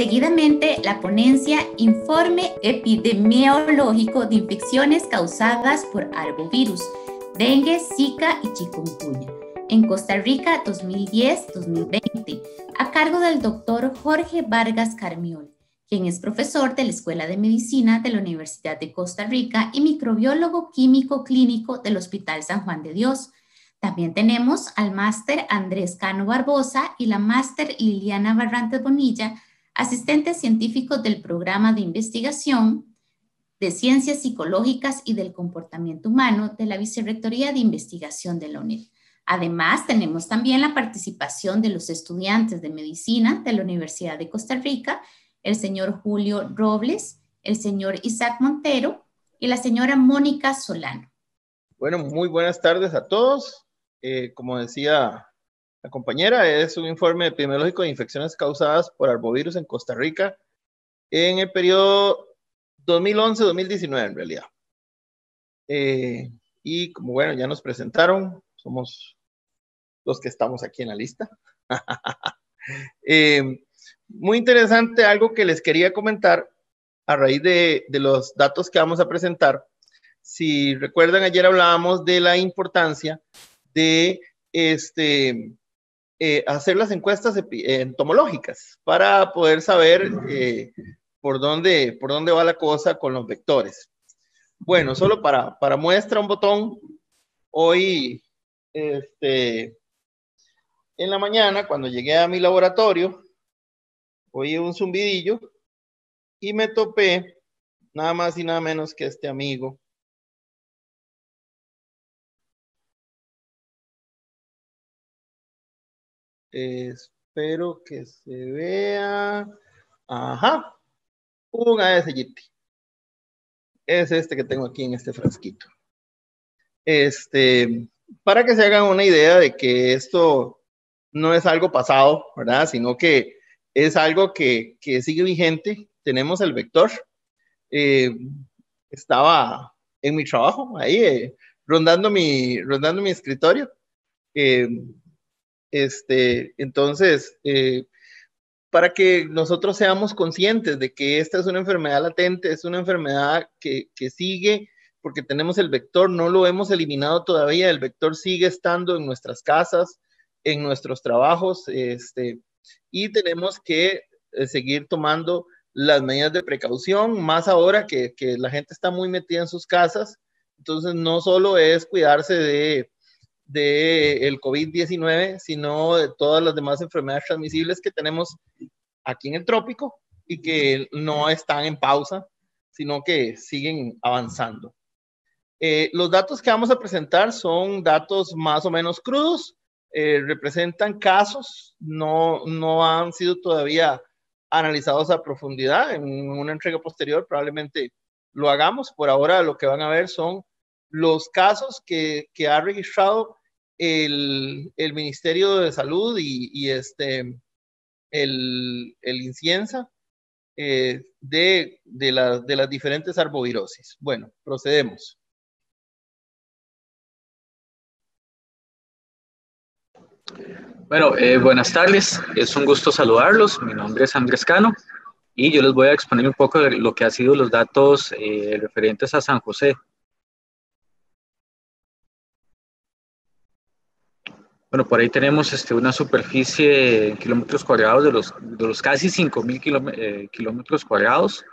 Seguidamente, la ponencia Informe Epidemiológico de Infecciones Causadas por Arbovirus, Dengue, Zika y Chikungunya, en Costa Rica 2010-2020, a cargo del doctor Jorge Vargas Carmiol, quien es profesor de la Escuela de Medicina de la Universidad de Costa Rica y microbiólogo químico clínico del Hospital San Juan de Dios. También tenemos al máster Andrés Cano Barbosa y la máster Liliana Barrantes Bonilla, asistentes científicos del programa de investigación de Ciencias Psicológicas y del Comportamiento Humano de la Vicerrectoría de Investigación de la UNED. Además, tenemos también la participación de los estudiantes de Medicina de la Universidad de Costa Rica, el señor Julio Robles, el señor Isaac Montero y la señora Mónica Solano. Bueno, muy buenas tardes a todos. Como decía la compañera, es un informe epidemiológico de infecciones causadas por arbovirus en Costa Rica en el periodo 2011-2019 en realidad. Y como bueno, ya nos presentaron, somos los que estamos aquí en la lista. Muy interesante algo que les quería comentar a raíz de los datos que vamos a presentar. Si recuerdan, ayer hablábamos de la importancia de hacer las encuestas entomológicas para poder saber por dónde va la cosa con los vectores. Bueno, solo para muestra un botón, hoy en la mañana cuando llegué a mi laboratorio, oí un zumbidillo y me topé nada más y nada menos que este amigo. Espero que se vea. Ajá. Un Aedes aegypti. Es este que tengo aquí en este frasquito. Para que se hagan una idea de que esto no es algo pasado, ¿verdad? Sino que es algo que sigue vigente. Tenemos el vector. Estaba en mi trabajo, ahí, rondando mi escritorio. Entonces, para que nosotros seamos conscientes de que esta es una enfermedad latente, es una enfermedad que sigue, porque tenemos el vector, no lo hemos eliminado todavía, el vector sigue estando en nuestras casas, en nuestros trabajos, y tenemos que seguir tomando las medidas de precaución, más ahora que la gente está muy metida en sus casas. Entonces no solo es cuidarse de el COVID-19, sino de todas las demás enfermedades transmisibles que tenemos aquí en el trópico y que no están en pausa, sino que siguen avanzando. Los datos que vamos a presentar son datos más o menos crudos, representan casos, no han sido todavía analizados a profundidad. En una entrega posterior probablemente lo hagamos. Por ahora lo que van a ver son los casos que ha registrado el Ministerio de Salud y el INCIENSA de las diferentes arbovirosis. Bueno, procedemos. Bueno, buenas tardes, es un gusto saludarlos. Mi nombre es Andrés Cano y yo les voy a exponer un poco de lo que han sido los datos referentes a San José. Bueno, por ahí tenemos una superficie en kilómetros cuadrados de los casi 5.000 kilómetros cuadrados.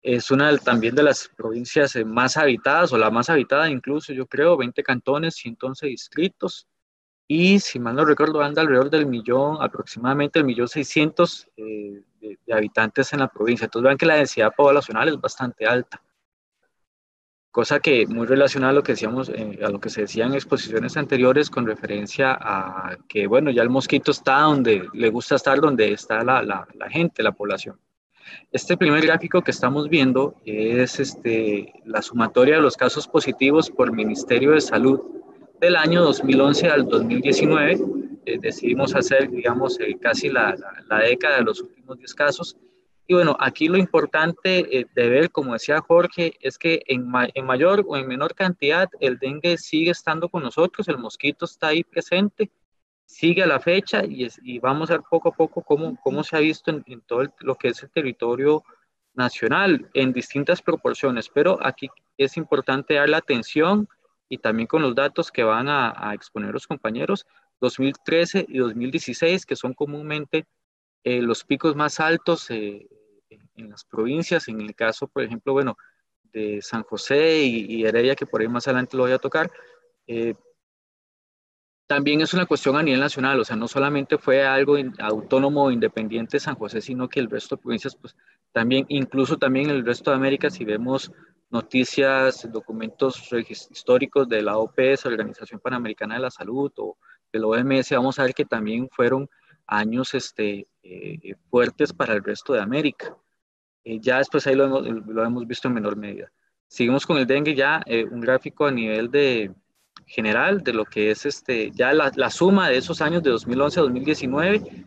Es una también de las provincias más habitadas, o la más habitada incluso, yo creo, 20 cantones, 111 distritos. Y si mal no recuerdo, anda alrededor del millón, aproximadamente el 1.600.000 de habitantes en la provincia. Entonces vean que la densidad poblacional es bastante alta. Cosa que muy relacionada a lo que decíamos, a lo que se decía en exposiciones anteriores con referencia a que, bueno, ya el mosquito está donde le gusta estar, donde está la gente, la población. Este primer gráfico que estamos viendo es la sumatoria de los casos positivos por Ministerio de Salud del año 2011 al 2019. Decidimos hacer, digamos, casi la década de los últimos 10 casos. Y bueno, aquí lo importante de ver, como decía Jorge, es que en mayor o en menor cantidad el dengue sigue estando con nosotros, el mosquito está ahí presente, sigue a la fecha y vamos a ver poco a poco cómo se ha visto en todo lo que es el territorio nacional en distintas proporciones, pero aquí es importante dar la atención y también con los datos que van a exponer los compañeros, 2013 y 2016, que son comúnmente los picos más altos en las provincias, en el caso, por ejemplo, bueno, de San José y Heredia, que por ahí más adelante lo voy a tocar. También es una cuestión a nivel nacional, o sea, no solamente fue algo autónomo o independiente de San José, sino que el resto de provincias, pues también, incluso también en el resto de América, si vemos noticias, documentos históricos de la OPS, Organización Panamericana de la Salud, o del OMS, vamos a ver que también fueron años fuertes para el resto de América. Ya después ahí lo hemos visto en menor medida. Seguimos con el dengue ya, un gráfico a nivel general de lo que es ya la suma de esos años de 2011 a 2019.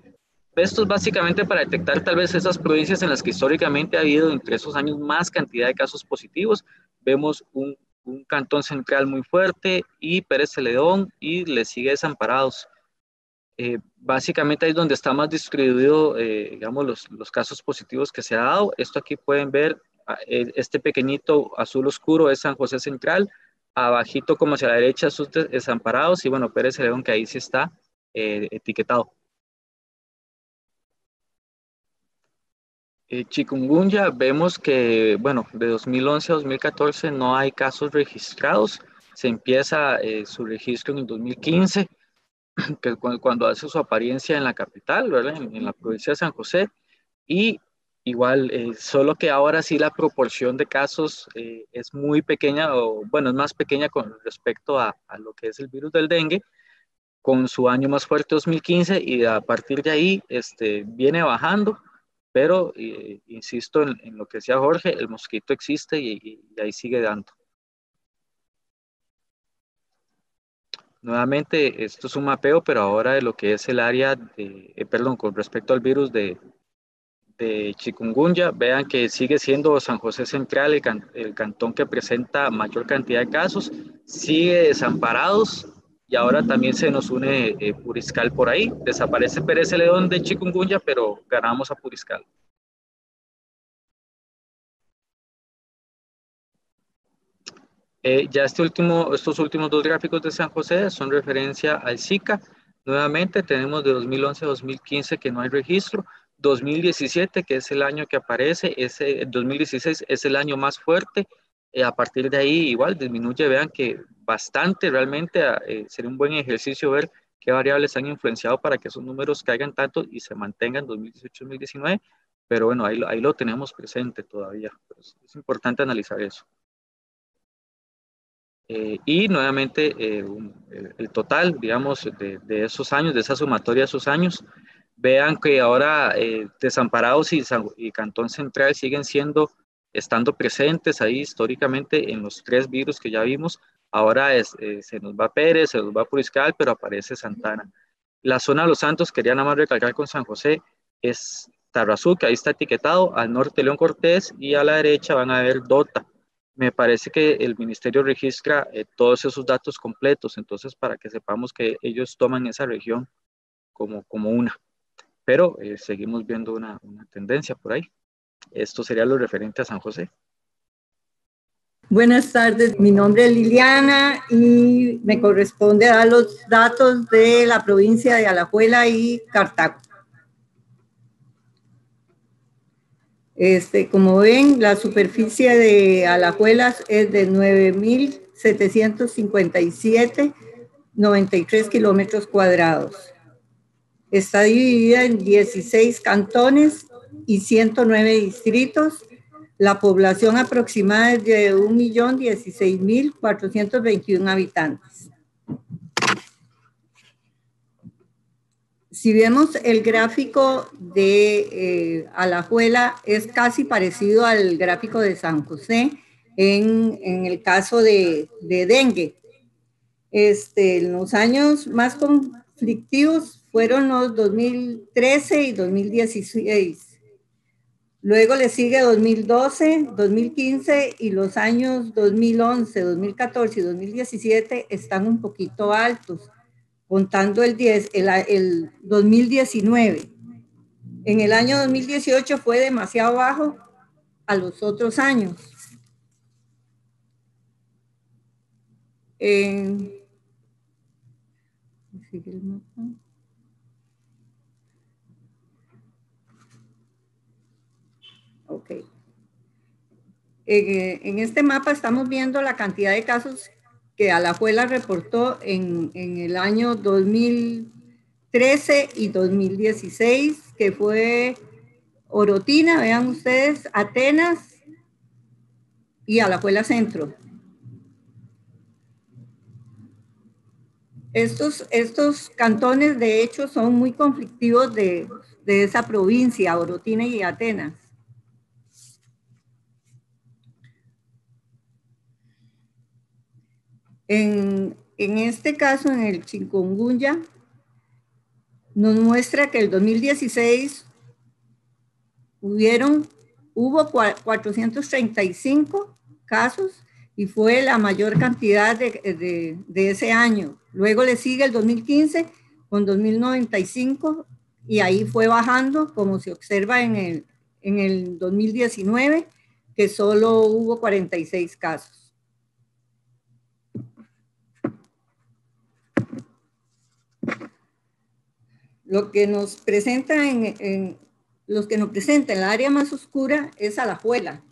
Esto es básicamente para detectar tal vez esas provincias en las que históricamente ha habido entre esos años más cantidad de casos positivos. Vemos un Cantón Central muy fuerte y Pérez Celedón y le sigue Desamparados. Básicamente ahí es donde está más distribuido, digamos, los casos positivos que se ha dado. Esto aquí pueden ver, este pequeñito azul oscuro es San José Central, abajito como hacia la derecha sus Desamparados y bueno, Pérez Celedón que ahí sí está etiquetado. Chikungunya, vemos que, bueno, de 2011 a 2014 no hay casos registrados, se empieza su registro en el 2015, que cuando hace su apariencia en la capital, ¿verdad? En la provincia de San José, y igual, solo que ahora sí la proporción de casos es muy pequeña, o bueno, es más pequeña con respecto a lo que es el virus del dengue, con su año más fuerte 2015, y a partir de ahí viene bajando, pero insisto en lo que decía Jorge, el mosquito existe y ahí sigue dando. Nuevamente, esto es un mapeo, pero ahora de lo que es el área perdón, con respecto al virus de chikungunya, vean que sigue siendo San José Central el cantón que presenta mayor cantidad de casos, sigue Desamparados y ahora también se nos une Puriscal por ahí. Desaparece Pérez Celedón de chikungunya, pero ganamos a Puriscal. Ya estos últimos dos gráficos de San José son referencia al Zika. Nuevamente tenemos de 2011 a 2015 que no hay registro. 2017, que es el año que aparece, 2016 es el año más fuerte. A partir de ahí igual disminuye, vean que bastante realmente. Sería un buen ejercicio ver qué variables han influenciado para que esos números caigan tanto y se mantengan 2018-2019. Pero bueno, ahí lo tenemos presente todavía. Pues es importante analizar eso. Y nuevamente el total, digamos, de esos años, de esa sumatoria de esos años, vean que ahora Desamparados y Cantón Central siguen estando presentes ahí históricamente en los tres virus que ya vimos. Ahora se nos va Pérez, se nos va Puriscal, pero aparece Santana. La zona de Los Santos, quería nada más recalcar con San José, es Tarrazú, que ahí está etiquetado, al norte León Cortés y a la derecha van a ver Dota. Me parece que el ministerio registra todos esos datos completos, entonces para que sepamos que ellos toman esa región como una. Pero seguimos viendo una tendencia por ahí. Esto sería lo referente a San José. Buenas tardes, mi nombre es Liliana y me corresponde dar los datos de la provincia de Alajuela y Cartago. Como ven, la superficie de Alajuelas es de 9.757,93 kilómetros cuadrados. Está dividida en 16 cantones y 109 distritos. La población aproximada es de 1.016.421 habitantes. Si vemos el gráfico de Alajuela, es casi parecido al gráfico de San José en el caso de dengue. En los años más conflictivos fueron los 2013 y 2016. Luego le sigue 2012, 2015 y los años 2011, 2014 y 2017 están un poquito altos. contando el 2019. En el año 2018 fue demasiado bajo a los otros años. Ok. En este mapa estamos viendo la cantidad de casos que Alajuela reportó en el año 2013 y 2016, que fue Orotina, vean ustedes, Atenas y Alajuela Centro. Estos cantones, de hecho, son muy conflictivos de esa provincia, Orotina y Atenas. En este caso, en el chikungunya, nos muestra que el 2016 hubo 435 casos y fue la mayor cantidad de ese año. Luego le sigue el 2015 con 2095 y ahí fue bajando, como se observa en el 2019, que solo hubo 46 casos. Lo que nos presenta los que nos presenta en la área más oscura es Alajuela.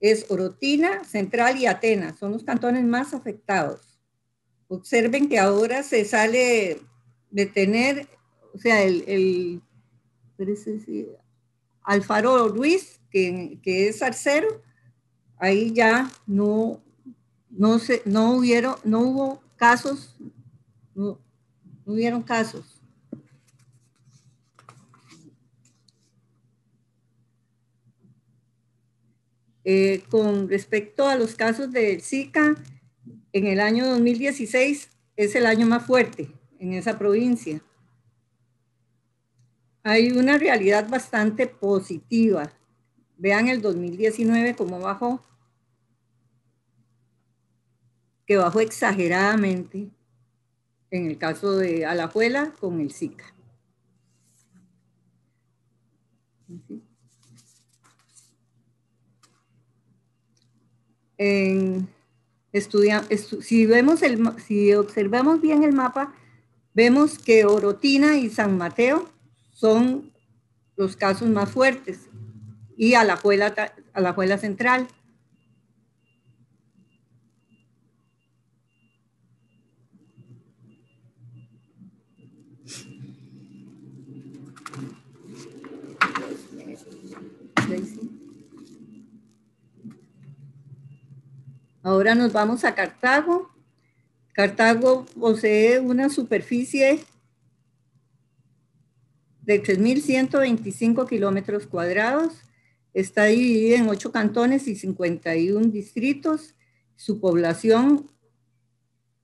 Es Orotina, Central y Atenas. Son los cantones más afectados. Observen que ahora se sale de tener, o sea, Alfaro Ruiz, que es arcero, ahí ya no hubo casos, no hubieron casos. Con respecto a los casos de Zika, en el año 2016 es el año más fuerte en esa provincia. Hay una realidad bastante positiva. Vean el 2019 cómo bajó, que bajó exageradamente en el caso de Alajuela con el Zika. Si observamos bien el mapa, vemos que Orotina y San Mateo son los casos más fuertes y Alajuela Central. Ahora nos vamos a Cartago. Cartago posee una superficie de 3.125 kilómetros cuadrados. Está dividida en 8 cantones y 51 distritos. Su población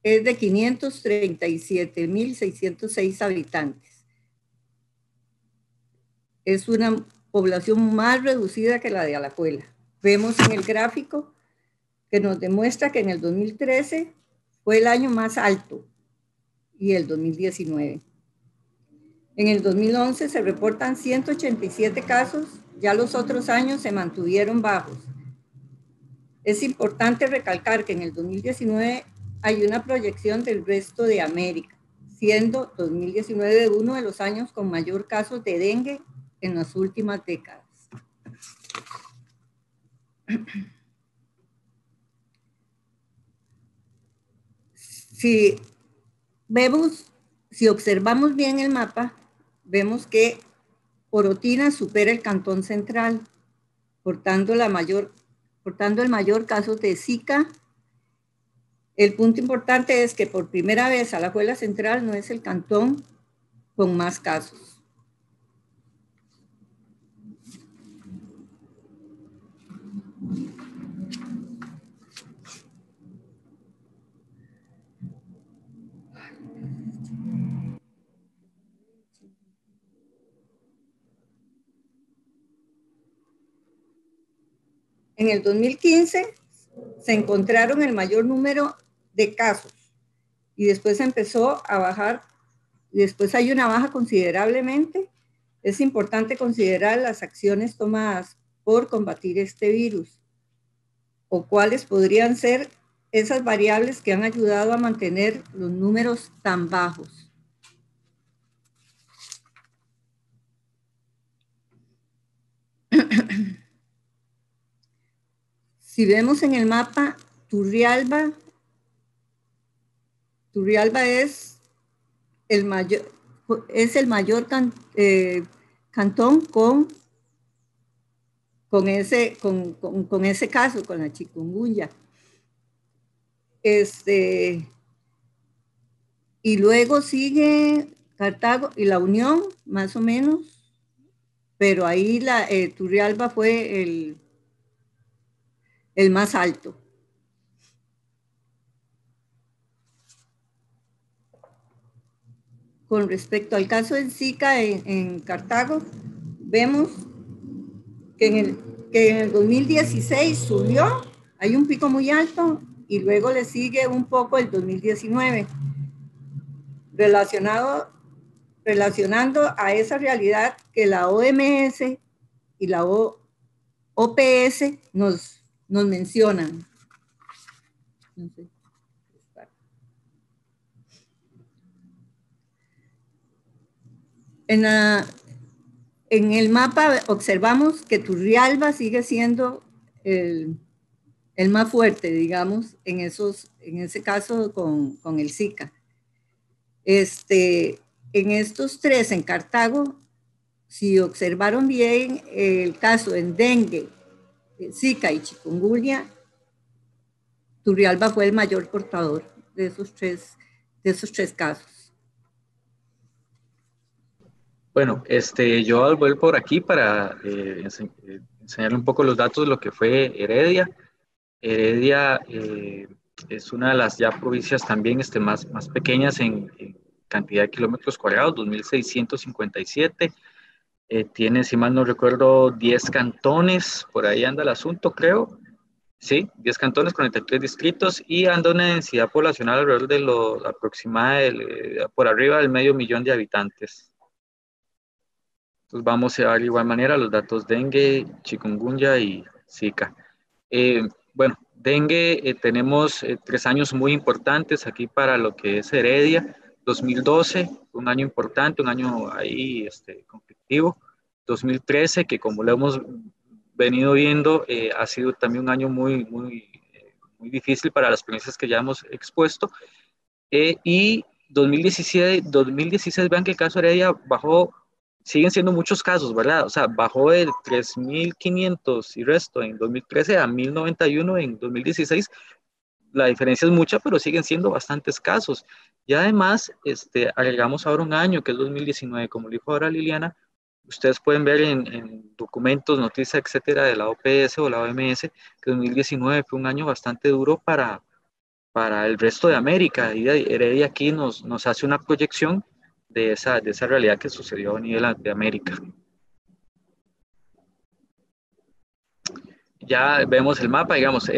es de 537.606 habitantes. Es una población más reducida que la de Alajuela. Vemos en el gráfico que nos demuestra que en el 2013 fue el año más alto y el 2019. En el 2011 se reportan 187 casos, ya los otros años se mantuvieron bajos. Es importante recalcar que en el 2019 hay una proyección del resto de América, siendo 2019 uno de los años con mayor casos de dengue en las últimas décadas. Si observamos bien el mapa, vemos que Orotina supera el Cantón Central, portando el mayor caso de Zika. El punto importante es que por primera vez Alajuela Central no es el cantón con más casos. En el 2015 se encontraron el mayor número de casos y después empezó a bajar, y después hay una baja considerablemente. Es importante considerar las acciones tomadas por combatir este virus, o cuáles podrían ser esas variables que han ayudado a mantener los números tan bajos. Si vemos en el mapa, Turrialba es el mayor cantón con ese caso, con la chikungunya. Y luego sigue Cartago y La Unión, más o menos, pero ahí Turrialba fue el más alto. Con respecto al caso del Zika en Cartago, vemos que en el 2016 subió, hay un pico muy alto, y luego le sigue un poco el 2019, relacionando a esa realidad que la OMS y la OPS nos mencionan. En el mapa observamos que Turrialba sigue siendo el más fuerte, digamos, en ese caso con el Zika. En estos tres, en Cartago, si observaron bien el caso en dengue, Zika y chikungunya, Turrialba fue el mayor portador de esos tres casos. Bueno, yo voy por aquí para enseñarle un poco los datos de lo que fue Heredia. Heredia es una de las ya provincias también más pequeñas en cantidad de kilómetros cuadrados, 2.657. Tiene, si mal no recuerdo, 10 cantones, por ahí anda el asunto, creo. Sí, 10 cantones, 43 distritos, y anda una densidad poblacional alrededor de lo aproximada, por arriba del 500.000 de habitantes. Entonces vamos a ver de igual manera los datos dengue, chikungunya y Zika. Bueno, dengue tenemos 3 años muy importantes aquí para lo que es Heredia. 2012, un año importante, un año ahí conflictivo. 2013, que como lo hemos venido viendo, ha sido también un año muy difícil para las provincias que ya hemos expuesto. Y 2016, vean que el caso Heredia bajó. Siguen siendo muchos casos, ¿verdad? O sea, bajó de 3.500 y resto en 2013 a 1.091 en 2016. La diferencia es mucha, pero siguen siendo bastantes casos. Y además, agregamos ahora un año, que es 2019, como dijo ahora Liliana. Ustedes pueden ver en documentos, noticias, etcétera, de la OPS o la OMS, que 2019 fue un año bastante duro para el resto de América. Y Heredia aquí nos hace una proyección de esa realidad que sucedió a nivel de América. Ya vemos el mapa, digamos,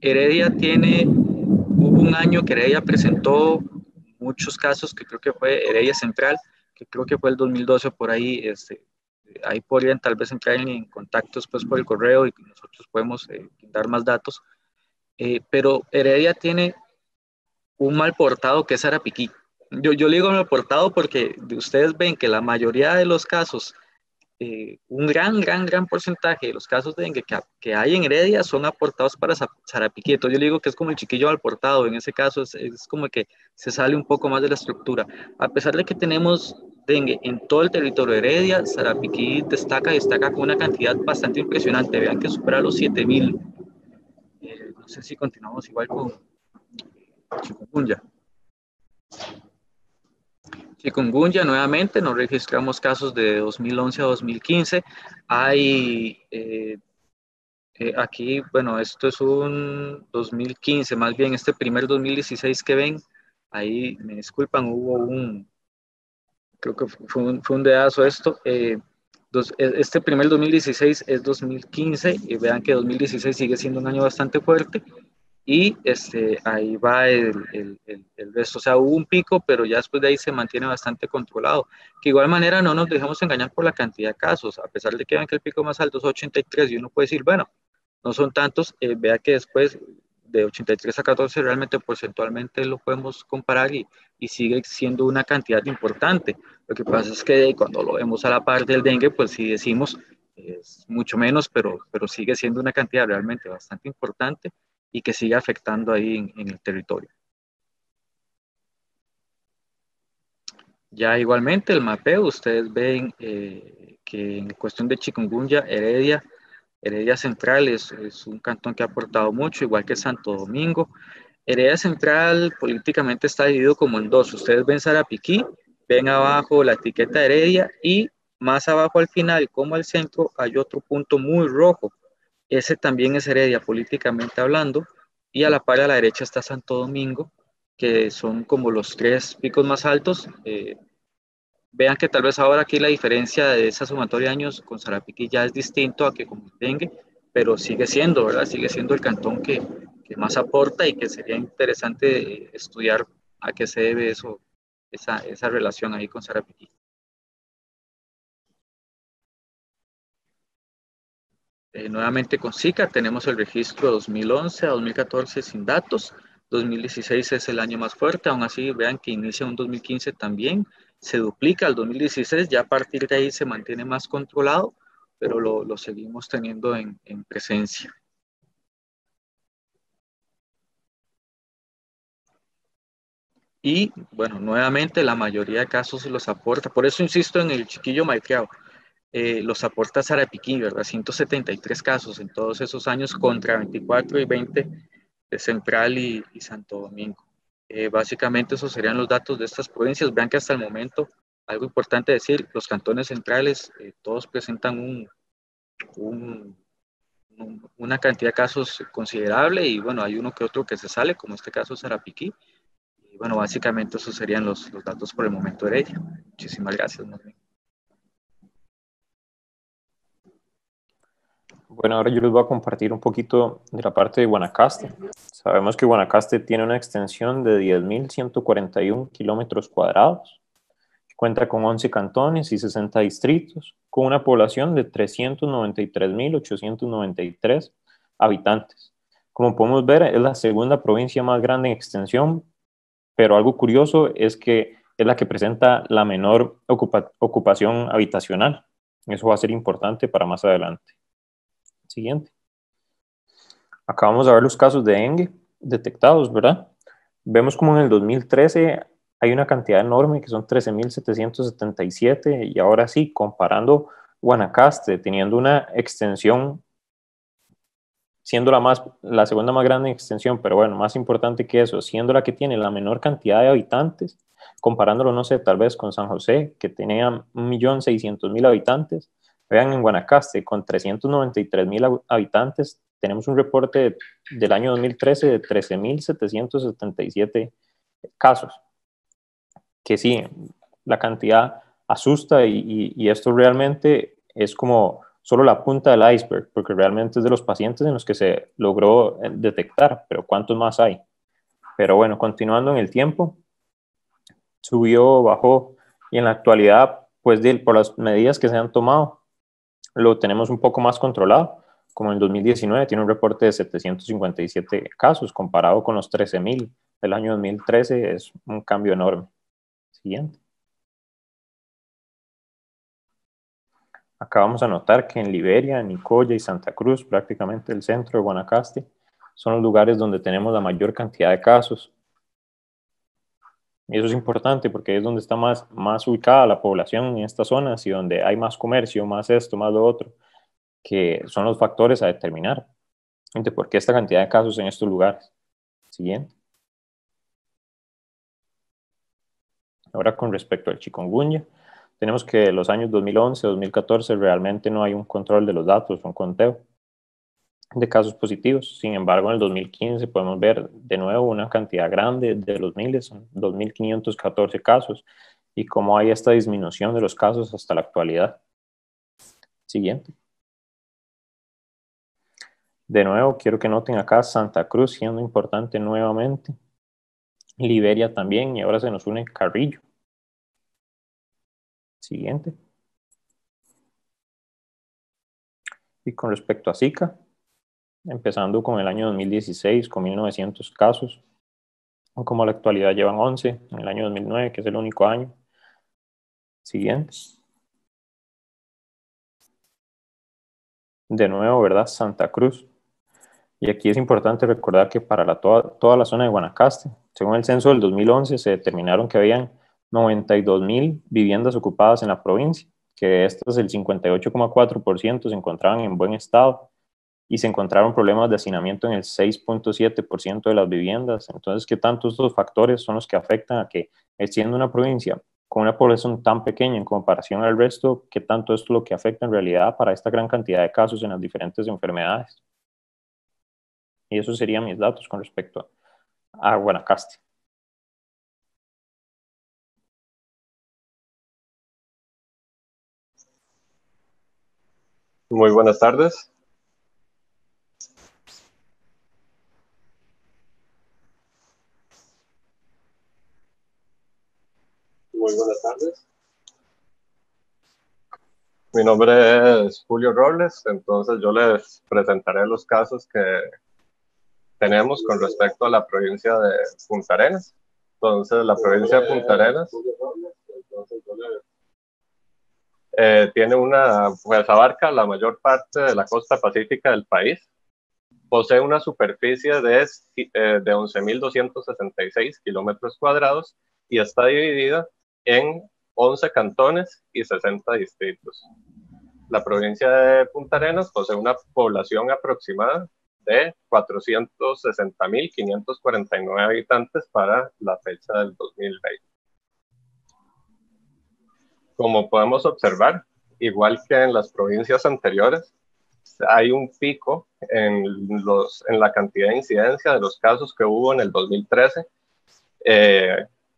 Heredia hubo un año que Heredia presentó muchos casos, que creo que fue Heredia Central, que creo que fue el 2012, por ahí, ahí podrían tal vez entrar en contacto después por el correo y nosotros podemos dar más datos, pero Heredia tiene un mal portado que es Sarapiquí. Yo le digo mal portado porque ustedes ven que la mayoría de los casos, un gran porcentaje de los casos de dengue que hay en Heredia son aportados para Sarapiquí. Entonces yo le digo que es como el chiquillo mal portado. En ese caso es como que se sale un poco más de la estructura. A pesar de que tenemos dengue en todo el territorio de Heredia, Sarapiquí destaca con una cantidad bastante impresionante. Vean que supera los 7.000. No sé si continuamos igual con chikungunya. Chikungunya, nuevamente, nos registramos casos de 2011 a 2015. Hay aquí, bueno, esto es un 2015, más bien este primer 2016 que ven, ahí me disculpan, creo que fue un dedazo esto. Este primer 2016 es 2015 y vean que 2016 sigue siendo un año bastante fuerte. y ahí va el resto. O sea, hubo un pico, pero ya después de ahí se mantiene bastante controlado. Que igual manera no nos dejemos engañar por la cantidad de casos, a pesar de que vean que el pico más alto es 83 y uno puede decir, bueno, no son tantos, vea que después de 83 a 14 realmente porcentualmente lo podemos comparar y sigue siendo una cantidad importante. Lo que pasa es que cuando lo vemos a la par del dengue, pues sí decimos, es mucho menos, pero sigue siendo una cantidad realmente bastante importante y que sigue afectando ahí en el territorio. Ya igualmente el mapeo, ustedes ven que en cuestión de chikungunya, Heredia Central es un cantón que ha aportado mucho, igual que Santo Domingo. Heredia Central políticamente está dividido como en dos. Ustedes ven Sarapiquí, ven abajo la etiqueta Heredia y más abajo al final, como al centro, hay otro punto muy rojo. Ese también es Heredia políticamente hablando. Y a la par a la derecha está Santo Domingo, que son como los tres picos más altos. Vean que tal vez ahora aquí la diferencia de esa sumatoria de años con Sarapiquí ya es distinto a que con Dengue, pero sigue siendo, ¿verdad? Sigue siendo el cantón que más aporta y que sería interesante estudiar a qué se debe eso, esa relación ahí con Sarapiquí. Nuevamente con SICA tenemos el registro 2011 a 2014 sin datos, 2016 es el año más fuerte, aún así vean que inicia un 2015 también, se duplica al 2016, ya a partir de ahí se mantiene más controlado, pero lo seguimos teniendo en presencia. Y bueno, nuevamente la mayoría de casos los aporta, por eso insisto en el chiquillo malcriado, los aporta Sarapiquí, ¿verdad? 173 casos en todos esos años contra 24 y 20 de Central y Santo Domingo. Básicamente esos serían los datos de estas provincias. Vean que hasta el momento, algo importante decir, los cantones centrales todos presentan una cantidad de casos considerable y bueno, hay uno que otro que se sale, como este caso Sarapiquí. Y bueno, básicamente esos serían los datos por el momento de ella. Muchísimas gracias. Bueno, ahora yo les voy a compartir un poquito de la parte de Guanacaste. Sabemos que Guanacaste tiene una extensión de 10.141 kilómetros cuadrados, cuenta con 11 cantones y 60 distritos, con una población de 393.893 habitantes. Como podemos ver, es la segunda provincia más grande en extensión, pero algo curioso es que es la que presenta la menor ocupación habitacional. Eso va a ser importante para más adelante. Siguiente. Acá vamos a ver los casos de dengue detectados, ¿verdad? Vemos como en el 2013 hay una cantidad enorme que son 13.777 y ahora sí, comparando Guanacaste, teniendo una extensión, siendo la segunda más grande en extensión, pero bueno, más importante que eso, siendo la que tiene la menor cantidad de habitantes, comparándolo, no sé, tal vez con San José, que tenía 1.600.000 habitantes. Vean, en Guanacaste, con 393.000 habitantes, tenemos un reporte del año 2013 de 13.777 casos. Que sí, la cantidad asusta y esto realmente es como solo la punta del iceberg, porque realmente es de los pacientes en los que se logró detectar, pero ¿cuántos más hay? Pero bueno, continuando en el tiempo, subió, bajó, y en la actualidad, pues por las medidas que se han tomado, lo tenemos un poco más controlado, como en 2019 tiene un reporte de 757 casos, comparado con los 13.000 del año 2013, es un cambio enorme. Siguiente. Acá vamos a notar que en Liberia, Nicoya y Santa Cruz, prácticamente el centro de Guanacaste, son los lugares donde tenemos la mayor cantidad de casos. Y eso es importante porque es donde está más ubicada la población en estas zonas y donde hay más comercio, más esto, más lo otro, que son los factores a determinar. Entonces, ¿por qué esta cantidad de casos en estos lugares? Siguiente. Ahora con respecto al chikungunya, tenemos que en los años 2011, 2014 realmente no hay un control de los datos, un conteo de casos positivos. Sin embargo, en el 2015 podemos ver de nuevo una cantidad grande de los miles, son 2.514 casos, y cómo hay esta disminución de los casos hasta la actualidad. Siguiente. De nuevo, quiero que noten acá Santa Cruz siendo importante nuevamente. Liberia también, y ahora se nos une Carrillo. Siguiente. Y con respecto a Zika, empezando con el año 2016, con 1.900 casos, como a la actualidad llevan 11, en el año 2009, que es el único año. Siguiente. De nuevo, ¿verdad? Santa Cruz. Y aquí es importante recordar que para toda la zona de Guanacaste, según el censo del 2011, se determinaron que habían 92.000 viviendas ocupadas en la provincia, que de estas el 58,4% se encontraban en buen estado y se encontraron problemas de hacinamiento en el 6,7% de las viviendas. Entonces, ¿qué tanto estos factores son los que afectan a que, siendo una provincia con una población tan pequeña en comparación al resto, qué tanto esto es lo que afecta en realidad para esta gran cantidad de casos en las diferentes enfermedades? Y esos serían mis datos con respecto a Guanacaste. Muy buenas tardes. Muy buenas tardes. Mi nombre es Julio Robles, entonces yo les presentaré los casos que tenemos con respecto a la provincia de Punta Arenas. Entonces, la provincia de Punta Arenas tiene pues abarca la mayor parte de la costa pacífica del país. Posee una superficie de 11.266 kilómetros cuadrados y está dividida en 11 cantones y 60 distritos. La provincia de Punta Arenas posee una población aproximada de 460.549 habitantes para la fecha del 2020. Como podemos observar, igual que en las provincias anteriores, hay un pico en la cantidad de incidencia de los casos que hubo en el 2013.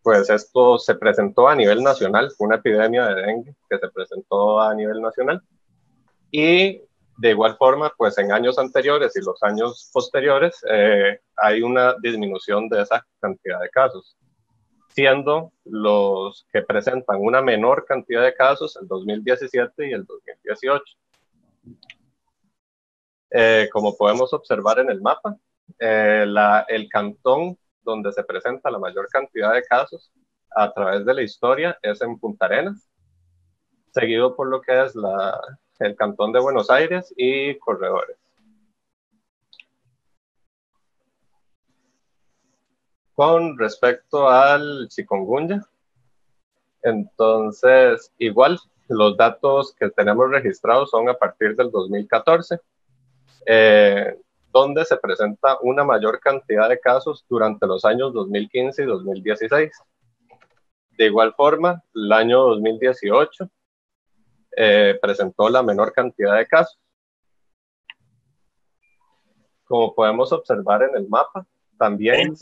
Pues esto se presentó a nivel nacional, fue una epidemia de dengue que se presentó a nivel nacional. Y de igual forma, pues en años anteriores y los años posteriores hay una disminución de esa cantidad de casos, siendo los que presentan una menor cantidad de casos el 2017 y el 2018. Como podemos observar en el mapa, el cantón donde se presenta la mayor cantidad de casos a través de la historia es en Punta Arenas, seguido por lo que es el cantón de Buenos Aires y Corredores. Con respecto al chikungunya, entonces igual los datos que tenemos registrados son a partir del 2014, donde se presenta una mayor cantidad de casos durante los años 2015 y 2016. De igual forma, el año 2018 presentó la menor cantidad de casos. Como podemos observar en el mapa, también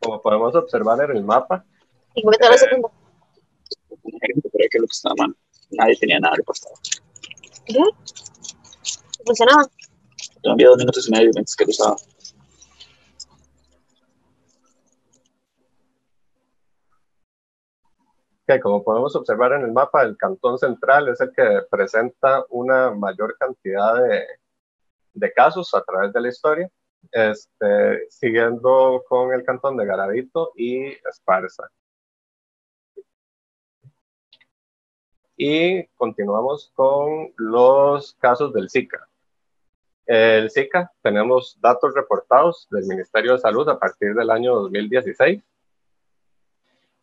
como podemos observar en el mapa, que lo que estaba mal, nadie tenía nada reportado. ¿Qué? ¿Funcionaba? Yo envié 2 minutos y medio mientras que lo usaba. Que como podemos observar en el mapa, el cantón central es el que presenta una mayor cantidad de casos a través de la historia, siguiendo con el cantón de Garavito y Esparza. Y continuamos con los casos del Zika. El Zika, tenemos datos reportados del Ministerio de Salud a partir del año 2016.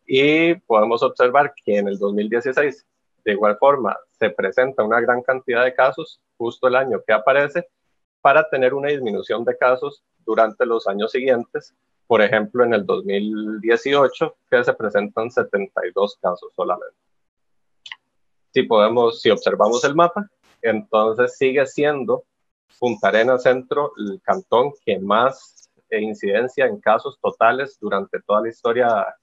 Y podemos observar que en el 2016, de igual forma, se presenta una gran cantidad de casos justo el año que aparece, para tener una disminución de casos durante los años siguientes. Por ejemplo, en el 2018, que se presentan 72 casos solamente. Si observamos el mapa, entonces sigue siendo Punta Arenas Centro el cantón que más incidencia en casos totales durante toda la historia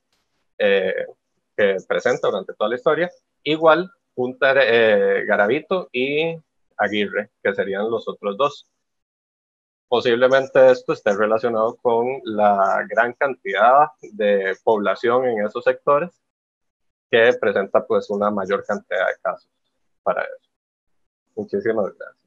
que presenta durante toda la historia, igual Punta Garavito y Aguirre, que serían los otros dos. Posiblemente esto esté relacionado con la gran cantidad de población en esos sectores que presenta pues una mayor cantidad de casos para eso. Muchísimas gracias.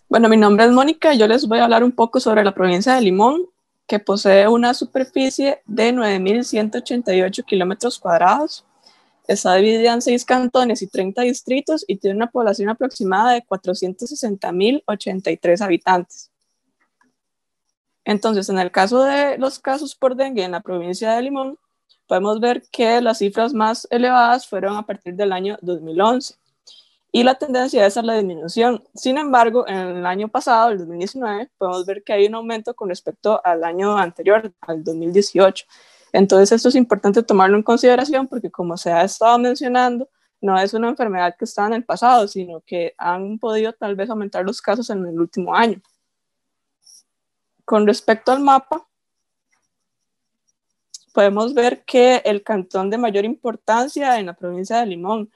Bueno, mi nombre es Mónica y yo les voy a hablar un poco sobre la provincia de Limón, que posee una superficie de 9.188 kilómetros cuadrados. Está dividida en 6 cantones y 30 distritos y tiene una población aproximada de 460.083 habitantes. Entonces, en el caso de los casos por dengue en la provincia de Limón, podemos ver que las cifras más elevadas fueron a partir del año 2011 y la tendencia es a la disminución. Sin embargo, en el año pasado, el 2019, podemos ver que hay un aumento con respecto al año anterior, al 2018. Entonces, esto es importante tomarlo en consideración porque, como se ha estado mencionando, no es una enfermedad que está en el pasado, sino que han podido tal vez aumentar los casos en el último año. Con respecto al mapa, podemos ver que el cantón de mayor importancia en la provincia de Limón,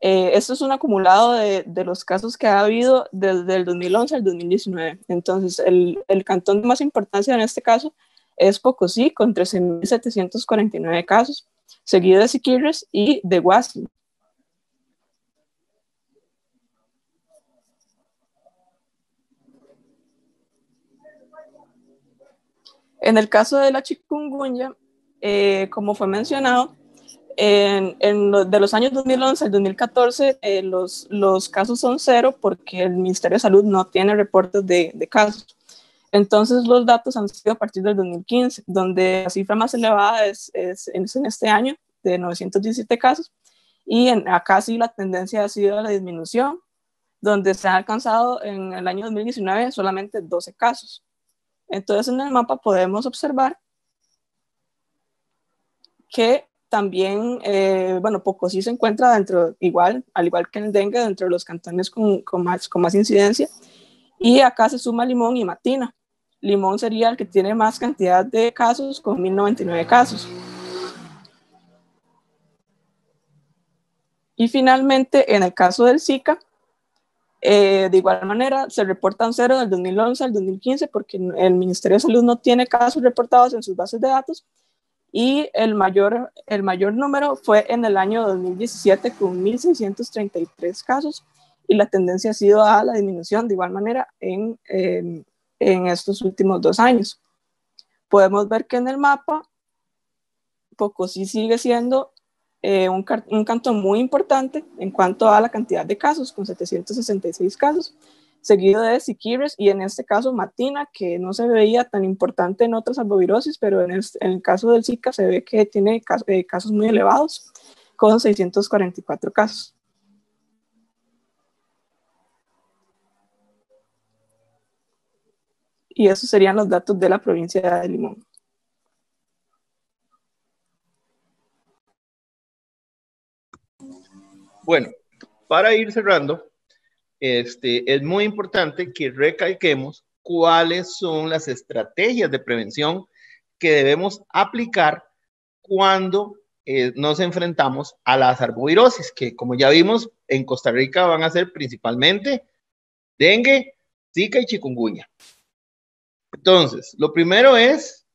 esto es un acumulado de los casos que ha habido desde el 2011 al 2019. Entonces, el cantón de más importancia en este caso es Pocosí, con 13.749 casos, seguido de Siquirres y de Guasmo. En el caso de la chikungunya, como fue mencionado, de los años 2011 al 2014, los casos son 0 porque el Ministerio de Salud no tiene reportes de casos. Entonces, los datos han sido a partir del 2015, donde la cifra más elevada es en este año, de 917 casos, y acá sí la tendencia ha sido a la disminución, donde se han alcanzado en el año 2019 solamente 12 casos. Entonces, en el mapa podemos observar que también, Pocosí se encuentra al igual que el dengue, dentro de los cantones con más incidencia, y acá se suma Limón y Matina. Limón sería el que tiene más cantidad de casos, con 1.099 casos. Y finalmente, en el caso del Zika, de igual manera, se reportan 0 del 2011 al 2015 porque el Ministerio de Salud no tiene casos reportados en sus bases de datos, y el mayor número fue en el año 2017 con 1.633 casos, y la tendencia ha sido a la disminución de igual manera en estos últimos 2 años. Podemos ver que en el mapa Pocosí sigue siendo un cantón muy importante en cuanto a la cantidad de casos, con 766 casos, seguido de Siquirres y en este caso Matina, que no se veía tan importante en otras arbovirosis, pero en el caso del Zika se ve que tiene casos muy elevados, con 644 casos. Y esos serían los datos de la provincia de Limón. Bueno, para ir cerrando, es muy importante que recalquemos cuáles son las estrategias de prevención que debemos aplicar cuando nos enfrentamos a las arbovirosis, que como ya vimos en Costa Rica van a ser principalmente dengue, zika y chikungunya. Entonces, lo primero es,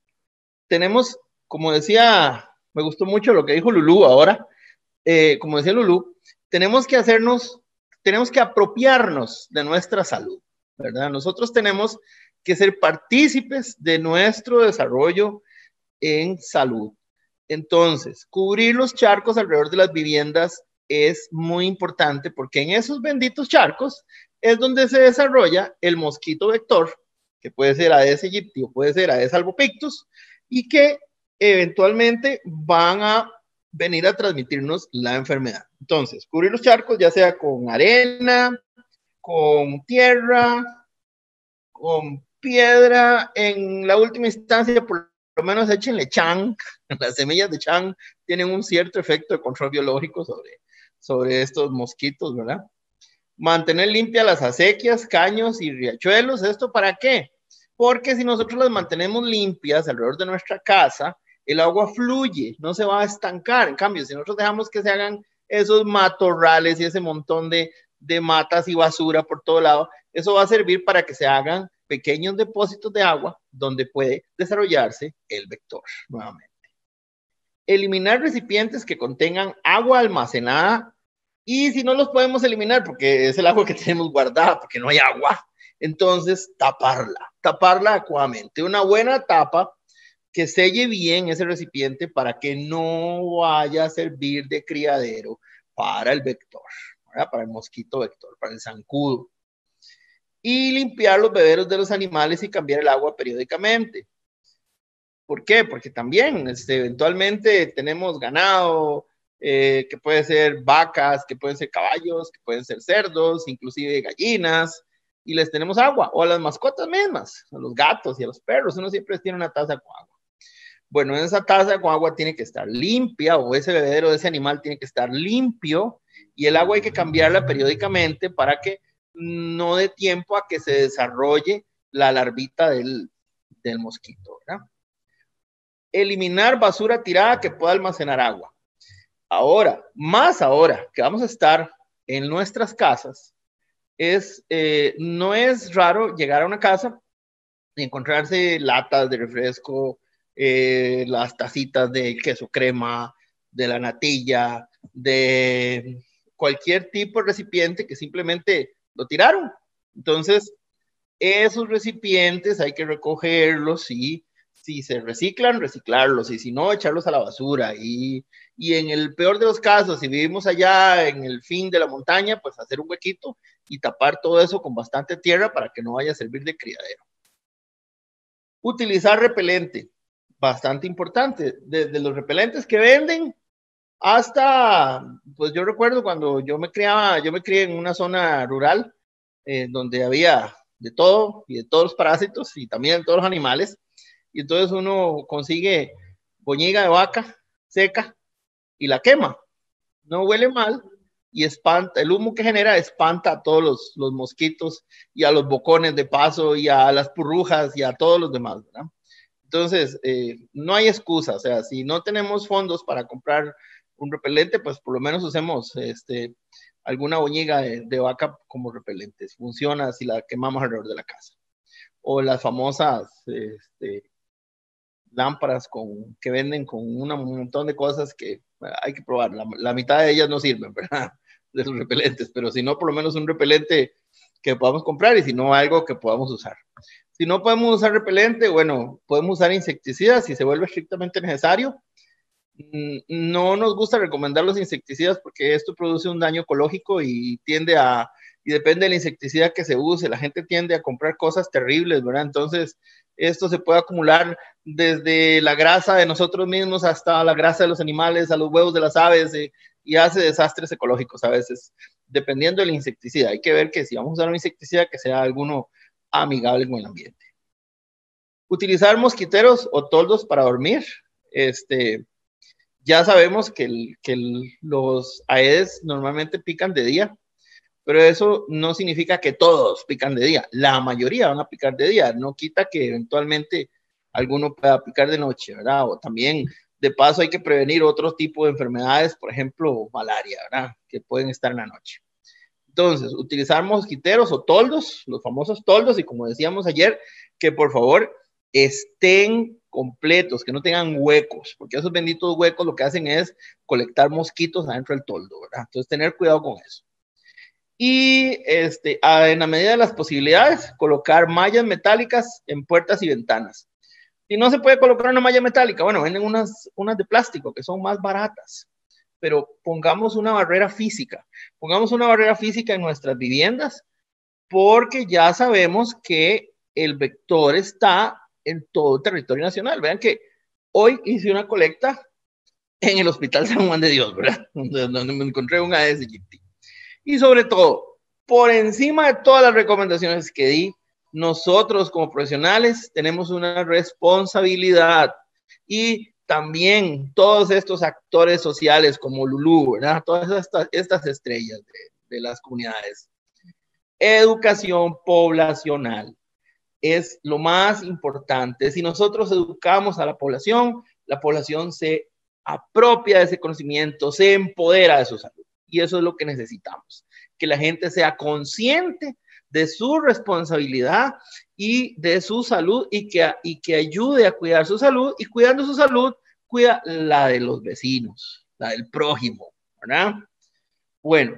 tenemos, como decía, me gustó mucho lo que dijo Lulú ahora, como decía Lulú, tenemos que apropiarnos de nuestra salud, ¿verdad? Nosotros tenemos que ser partícipes de nuestro desarrollo en salud. Entonces, cubrir los charcos alrededor de las viviendas es muy importante porque en esos benditos charcos es donde se desarrolla el mosquito vector, que puede ser Aedes aegypti o puede ser Aedes albopictus, y que eventualmente van a venir a transmitirnos la enfermedad. Entonces, cubrir los charcos, ya sea con arena, con tierra, con piedra, en la última instancia, por lo menos échenle chang. Las semillas de chang tienen un cierto efecto de control biológico sobre estos mosquitos, ¿verdad? Mantener limpias las acequias, caños y riachuelos. ¿Esto para qué? porque si nosotros las mantenemos limpias alrededor de nuestra casa, el agua fluye, no se va a estancar. En cambio, si nosotros dejamos que se hagan esos matorrales y ese montón de matas y basura por todo lado, eso va a servir para que se hagan pequeños depósitos de agua donde puede desarrollarse el vector nuevamente. Eliminar recipientes que contengan agua almacenada, y si no los podemos eliminar porque es el agua que tenemos guardada, porque no hay agua, entonces taparla adecuadamente. Una buena tapa que selle bien ese recipiente para que no vaya a servir de criadero para el vector, ¿verdad? Para el mosquito vector, para el zancudo. Y limpiar los bederos de los animales y cambiar el agua periódicamente. ¿Por qué? Porque también eventualmente tenemos ganado, que puede ser vacas, que pueden ser caballos, que pueden ser cerdos, inclusive gallinas, y les tenemos agua, o a las mascotas mismas, a los gatos y a los perros, uno siempre tiene una taza con agua. Bueno, esa taza con agua tiene que estar limpia, o ese bebedero de ese animal tiene que estar limpio, y el agua hay que cambiarla periódicamente para que no dé tiempo a que se desarrolle la larvita del mosquito, ¿verdad? Eliminar basura tirada que pueda almacenar agua. Ahora, más ahora que vamos a estar en nuestras casas, no es raro llegar a una casa y encontrarse latas de refresco, las tacitas de queso crema, de la natilla, de cualquier tipo de recipiente que simplemente lo tiraron. Entonces, esos recipientes hay que recogerlos y si se reciclan, reciclarlos, y si no, echarlos a la basura. Y en el peor de los casos, si vivimos allá en el fin de la montaña, pues hacer un huequito y tapar todo eso con bastante tierra para que no vaya a servir de criadero. Utilizar repelente, bastante importante. Desde los repelentes que venden hasta, pues yo recuerdo cuando yo me crié en una zona rural, donde había de todo y de todos los parásitos y también de todos los animales. Y entonces uno consigue boñiga de vaca seca y la quema. No huele mal y espanta, el humo que genera espanta a todos los mosquitos y a los bocones de paso y a las purrujas y a todos los demás, ¿verdad? Entonces, no hay excusa. O sea, si no tenemos fondos para comprar un repelente, pues por lo menos usemos alguna boñiga de vaca como repelente. Funciona si la quemamos alrededor de la casa. O las famosas lámparas que venden con un montón de cosas que hay que probar. La mitad de ellas no sirven, ¿verdad? De los repelentes, pero si no, por lo menos un repelente que podamos comprar, y si no, algo que podamos usar. Si no podemos usar repelente, bueno, podemos usar insecticidas si se vuelve estrictamente necesario. No nos gusta recomendar los insecticidas porque esto produce un daño ecológico y depende del insecticida que se use, la gente tiende a comprar cosas terribles, ¿verdad? Entonces, esto se puede acumular desde la grasa de nosotros mismos hasta la grasa de los animales, a los huevos de las aves, y hace desastres ecológicos a veces, dependiendo del insecticida. Hay que ver que si vamos a usar un insecticida, que sea alguno amigable con el ambiente. Utilizar mosquiteros o toldos para dormir. Ya sabemos que los aedes normalmente pican de día, pero eso no significa que todos pican de día. La mayoría van a picar de día. No quita que eventualmente alguno pueda picar de noche, ¿verdad? O también, de paso, hay que prevenir otro tipo de enfermedades, por ejemplo, malaria, ¿verdad? Que pueden estar en la noche. Entonces, utilizar mosquiteros o toldos, los famosos toldos, y como decíamos ayer, que por favor estén completos, que no tengan huecos, porque esos benditos huecos lo que hacen es colectar mosquitos adentro del toldo, ¿verdad? Entonces, tener cuidado con eso. Y en la medida de las posibilidades, colocar mallas metálicas en puertas y ventanas. Si no se puede colocar una malla metálica, bueno, venden unas de plástico que son más baratas, pero pongamos una barrera física. Pongamos una barrera física en nuestras viviendas, porque ya sabemos que el vector está en todo el territorio nacional. Vean que hoy hice una colecta en el Hospital San Juan de Dios, ¿verdad? Donde me encontré un Aedes aegypti. Y sobre todo, por encima de todas las recomendaciones que di, nosotros como profesionales tenemos una responsabilidad, y también todos estos actores sociales como Lulú, ¿verdad? Todas estas estrellas de las comunidades. Educación poblacional. es lo más importante. Si nosotros educamos a la población se apropia de ese conocimiento, se empodera de su salud. Y eso es lo que necesitamos, que la gente sea consciente de su responsabilidad y de su salud y que ayude a cuidar su salud, y cuidando su salud, cuida la de los vecinos, la del prójimo, ¿verdad? Bueno,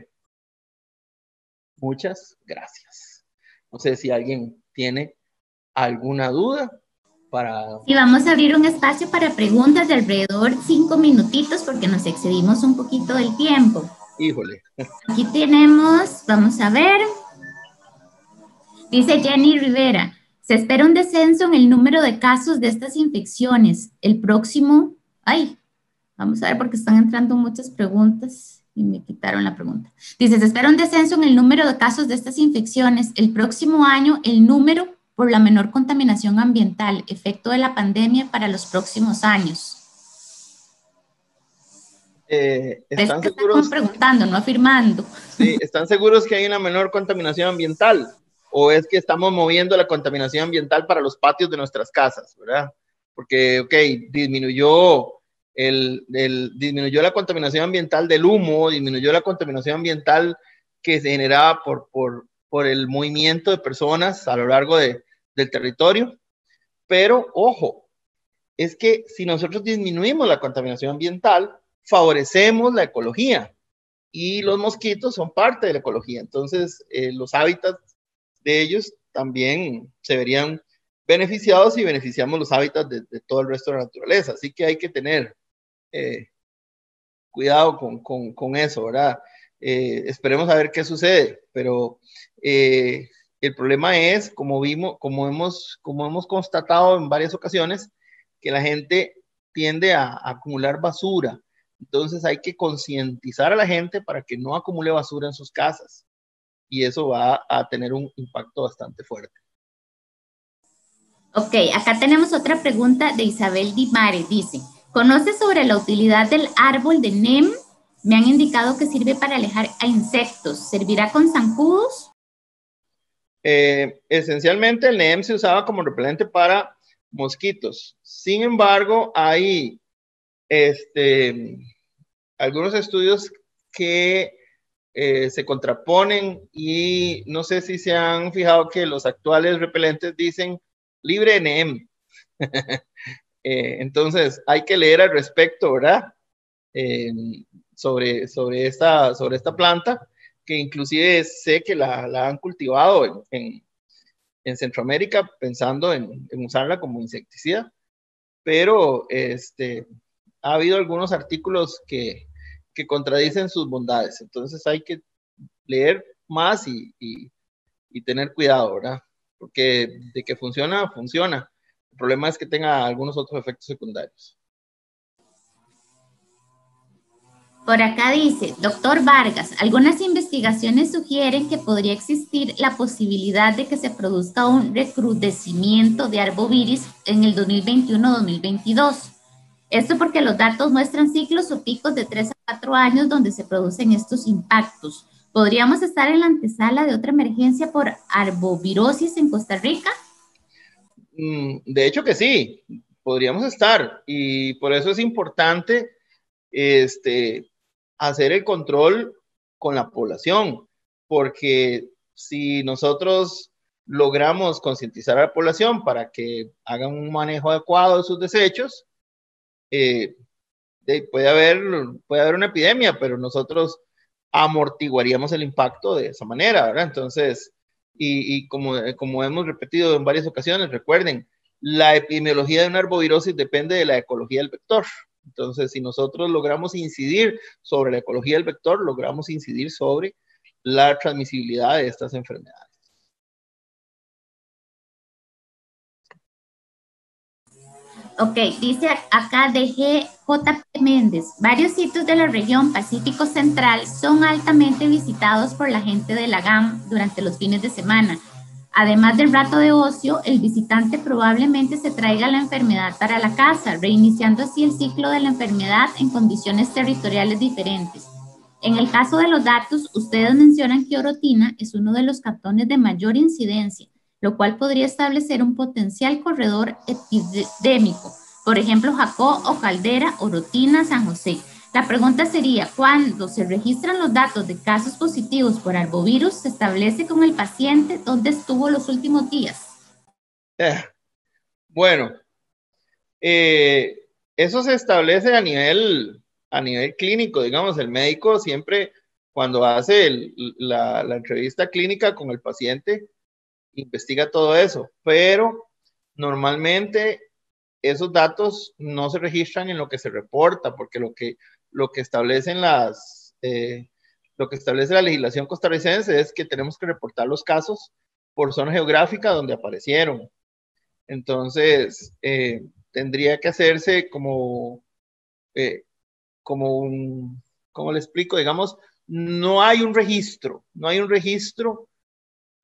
muchas gracias. No sé si alguien tiene alguna duda para... Y vamos a abrir un espacio para preguntas de alrededor 5 minutitos porque nos excedimos un poquito del tiempo. Híjole. Aquí tenemos, vamos a ver, dice Jenny Rivera, se espera un descenso en el número de casos de estas infecciones. El próximo, vamos a ver porque están entrando muchas preguntas y me quitaron la pregunta. Dice, se espera un descenso en el número de casos de estas infecciones. El próximo año, el número por la menor contaminación ambiental, efecto de la pandemia para los próximos años. ¿Están seguros? Preguntando, no afirmando. Sí, ¿están seguros que hay una menor contaminación ambiental? ¿O es que estamos moviendo la contaminación ambiental para los patios de nuestras casas, verdad? Porque, ok, disminuyó la contaminación ambiental del humo, disminuyó la contaminación ambiental que se generaba por el movimiento de personas a lo largo del territorio. Pero, ojo, es que si nosotros disminuimos la contaminación ambiental, favorecemos la ecología, y los mosquitos son parte de la ecología. Entonces, los hábitats de ellos también se verían beneficiados, y beneficiamos los hábitats de todo el resto de la naturaleza. Así que hay que tener cuidado con eso, ¿verdad? Esperemos a ver qué sucede, pero el problema es, como hemos constatado en varias ocasiones, que la gente tiende a acumular basura. Entonces hay que concientizar a la gente para que no acumule basura en sus casas, y eso va a tener un impacto bastante fuerte. Ok, acá tenemos otra pregunta de Isabel Dimare. Dice, ¿conoce sobre la utilidad del árbol de NEM? Me han indicado que sirve para alejar a insectos. ¿Servirá con zancudos? Esencialmente el NEM se usaba como repelente para mosquitos. Sin embargo, hay algunos estudios que se contraponen, y no sé si se han fijado que los actuales repelentes dicen libre de NEM. Entonces hay que leer al respecto, ¿verdad? Sobre esta planta, que inclusive sé que la han cultivado en Centroamérica pensando en usarla como insecticida, pero ha habido algunos artículos que contradicen sus bondades. Entonces hay que leer más y tener cuidado, ¿verdad? Porque de que funciona, funciona. El problema es que tenga algunos otros efectos secundarios. Por acá dice, doctor Vargas, algunas investigaciones sugieren que podría existir la posibilidad de que se produzca un recrudecimiento de arboviris en el 2021-2022. Esto porque los datos muestran ciclos o picos de 3 a 4 años donde se producen estos impactos. ¿Podríamos estar en la antesala de otra emergencia por arbovirosis en Costa Rica? De hecho que sí, podríamos estar, y por eso es importante hacer el control con la población, porque si nosotros logramos concientizar a la población para que hagan un manejo adecuado de sus desechos, puede haber una epidemia, pero nosotros amortiguaríamos el impacto de esa manera, ¿verdad? Entonces, y como hemos repetido en varias ocasiones, recuerden, la epidemiología de una arbovirosis depende de la ecología del vector. Entonces, si nosotros logramos incidir sobre la ecología del vector, logramos incidir sobre la transmisibilidad de estas enfermedades. Ok, dice acá DGJP Méndez, varios sitios de la región Pacífico Central son altamente visitados por la gente de la GAM durante los fines de semana. Además del rato de ocio, el visitante probablemente se traiga la enfermedad para la casa, reiniciando así el ciclo de la enfermedad en condiciones territoriales diferentes. En el caso de los datos, ustedes mencionan que Orotina es uno de los cantones de mayor incidencia, lo cual podría establecer un potencial corredor epidémico. Por ejemplo, Jacó o Caldera o Rotina, San José. La pregunta sería, ¿cuándo se registran los datos de casos positivos por arbovirus, se establece con el paciente dónde estuvo los últimos días? Bueno, eso se establece a nivel clínico, digamos. El médico siempre, cuando hace la entrevista clínica con el paciente, investiga todo eso, pero normalmente esos datos no se registran en lo que se reporta, porque lo que establecen lo que establece la legislación costarricense es que tenemos que reportar los casos por zona geográfica donde aparecieron. Entonces, tendría que hacerse como ¿cómo le explico? Digamos, no hay un registro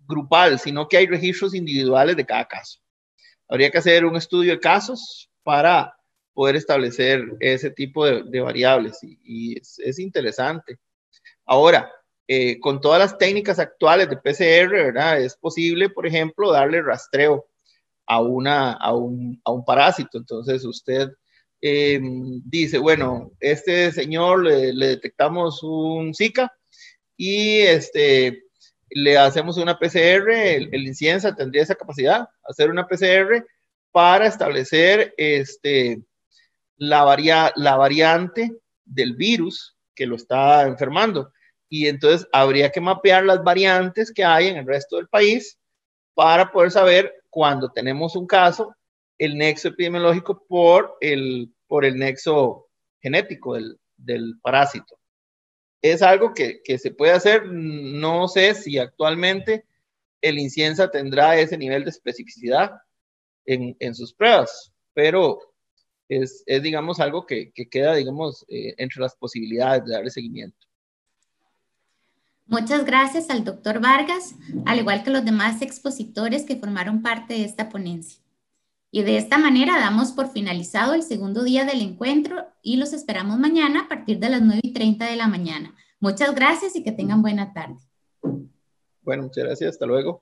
grupal, sino que hay registros individuales de cada caso. Habría que hacer un estudio de casos para poder establecer ese tipo de variables y es interesante. Ahora, con todas las técnicas actuales de PCR, ¿verdad? Es posible, por ejemplo, darle rastreo a un parásito. Entonces usted dice, bueno, este señor le detectamos un Zika y le hacemos una PCR, el Inciensa tendría esa capacidad, hacer una PCR para establecer la variante del virus que lo está enfermando. Y entonces habría que mapear las variantes que hay en el resto del país para poder saber, cuando tenemos un caso, el nexo epidemiológico por el nexo genético del parásito. Es algo que se puede hacer. No sé si actualmente el Inciensa tendrá ese nivel de especificidad en sus pruebas, pero es digamos, algo que queda, digamos, entre las posibilidades de darle seguimiento. Muchas gracias al doctor Vargas, al igual que los demás expositores que formaron parte de esta ponencia. Y de esta manera damos por finalizado el segundo día del encuentro y los esperamos mañana a partir de las 9:30 de la mañana. Muchas gracias y que tengan buena tarde. Bueno, muchas gracias. Hasta luego.